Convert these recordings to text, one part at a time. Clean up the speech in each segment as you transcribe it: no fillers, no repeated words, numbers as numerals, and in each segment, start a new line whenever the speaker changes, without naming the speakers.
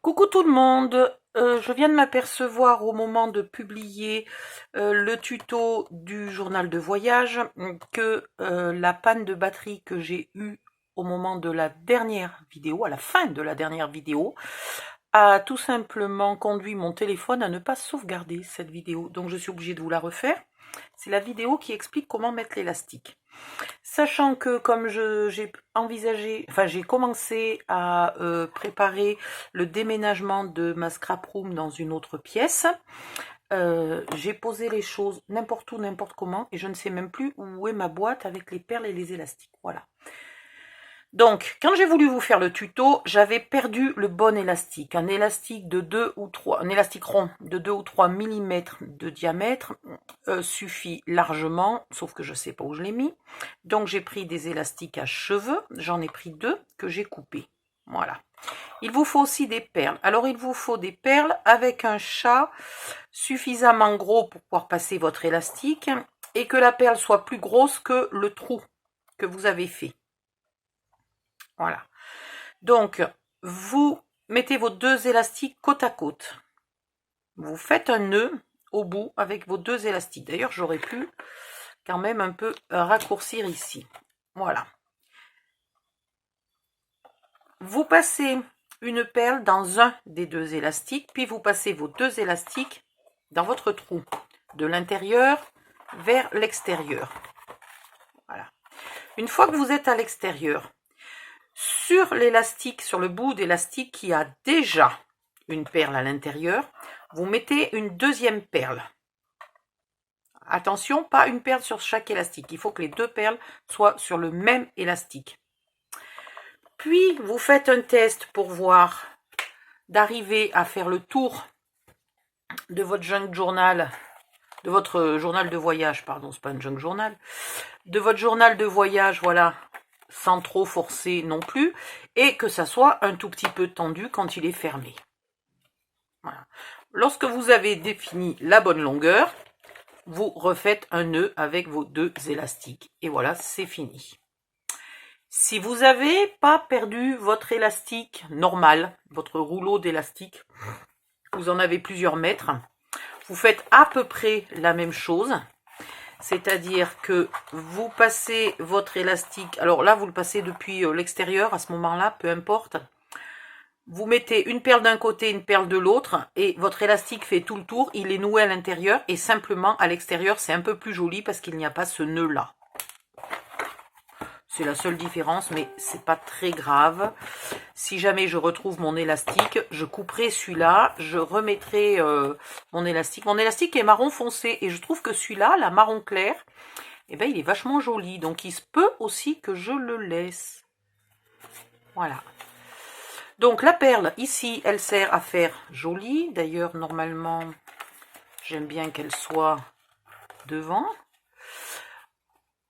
Coucou tout le monde, je viens de m'apercevoir au moment de publier le tuto du journal de voyage que la panne de batterie que j'ai eue au moment de la dernière vidéo, à la fin de la dernière vidéo, a tout simplement conduit mon téléphone à ne pas sauvegarder cette vidéo. Donc je suis obligée de vous la refaire. C'est la vidéo qui explique comment mettre l'élastique. Sachant que comme j'ai envisagé, enfin j'ai commencé à préparer le déménagement de ma scrap room dans une autre pièce, j'ai posé les choses n'importe où, n'importe comment, et je ne sais même plus où est ma boîte avec les perles et les élastiques. Voilà. Donc, quand j'ai voulu vous faire le tuto, j'avais perdu le bon élastique. Un élastique de 2 ou 3, un élastique rond de 2 ou 3 mm de diamètre suffit largement, sauf que je ne sais pas où je l'ai mis. Donc, j'ai pris des élastiques à cheveux. J'en ai pris 2 que j'ai coupés. Voilà. Il vous faut aussi des perles. Alors, il vous faut des perles avec un chat suffisamment gros pour pouvoir passer votre élastique et que la perle soit plus grosse que le trou que vous avez fait. Voilà. Donc, vous mettez vos 2 élastiques côte à côte. Vous faites un nœud au bout avec vos 2 élastiques. D'ailleurs, j'aurais pu quand même un peu raccourcir ici. Voilà. Vous passez une perle dans un des 2 élastiques, puis vous passez vos 2 élastiques dans votre trou, de l'intérieur vers l'extérieur. Voilà. Une fois que vous êtes à l'extérieur, sur l'élastique, sur le bout d'élastique qui a déjà une perle à l'intérieur, vous mettez une deuxième perle. Attention, pas une perle sur chaque élastique. Il faut que les 2 perles soient sur le même élastique. Puis, vous faites un test pour voir d'arriver à faire le tour de votre junk journal, de votre journal de voyage, pardon, c'est pas un junk journal, de votre journal de voyage, voilà, sans trop forcer non plus, et que ça soit un tout petit peu tendu quand il est fermé. Voilà. Lorsque vous avez défini la bonne longueur, vous refaites un nœud avec vos 2 élastiques. Et voilà, c'est fini. Si vous n'avez pas perdu votre élastique normal, votre rouleau d'élastique, vous en avez plusieurs mètres, vous faites à peu près la même chose. C'est-à-dire que vous passez votre élastique, alors là vous le passez depuis l'extérieur à ce moment-là, peu importe. Vous mettez une perle d'un côté, une perle de l'autre et votre élastique fait tout le tour, il est noué à l'intérieur et simplement à l'extérieur c'est un peu plus joli parce qu'il n'y a pas ce nœud-là. C'est la seule différence mais c'est pas très grave. Si jamais je retrouve mon élastique, je couperai celui-là, je remettrai mon élastique. Mon élastique est marron foncé et je trouve que celui-là, la marron clair, eh ben, il est vachement joli. Donc il se peut aussi que je le laisse. Voilà. Donc la perle ici, elle sert à faire joli. D'ailleurs, normalement, j'aime bien qu'elle soit devant.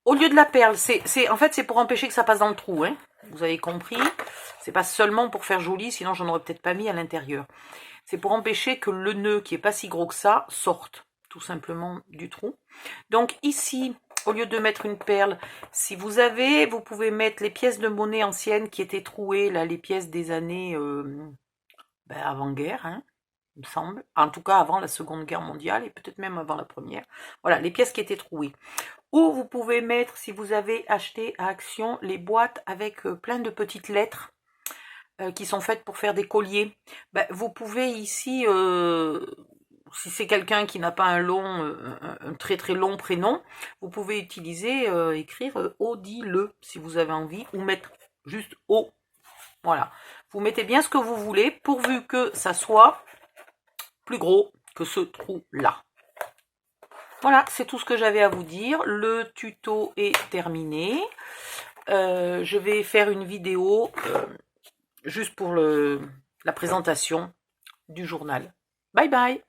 Au lieu de la perle, en fait, c'est pour empêcher que ça passe dans le trou. Hein. Vous avez compris? C'est pas seulement pour faire joli, sinon j'en aurais peut-être pas mis à l'intérieur. C'est pour empêcher que le nœud, qui est pas si gros que ça, sorte tout simplement du trou. Donc ici, au lieu de mettre une perle, si vous avez, vous pouvez mettre les pièces de monnaie anciennes qui étaient trouées, là, les pièces des années avant-guerre, hein, il me semble. En tout cas, avant la Seconde Guerre mondiale et peut-être même avant la Première. Voilà, les pièces qui étaient trouées. Ou vous pouvez mettre, si vous avez acheté à Action, les boîtes avec plein de petites lettres qui sont faites pour faire des colliers. Ben, vous pouvez ici, si c'est quelqu'un qui n'a pas un très très long prénom, vous pouvez utiliser, écrire Odile si vous avez envie, ou mettre juste O. Voilà. Vous mettez bien ce que vous voulez, pourvu que ça soit plus gros que ce trou-là. Voilà, c'est tout ce que j'avais à vous dire. Le tuto est terminé. Je vais faire une vidéo juste pour la présentation du journal. Bye bye!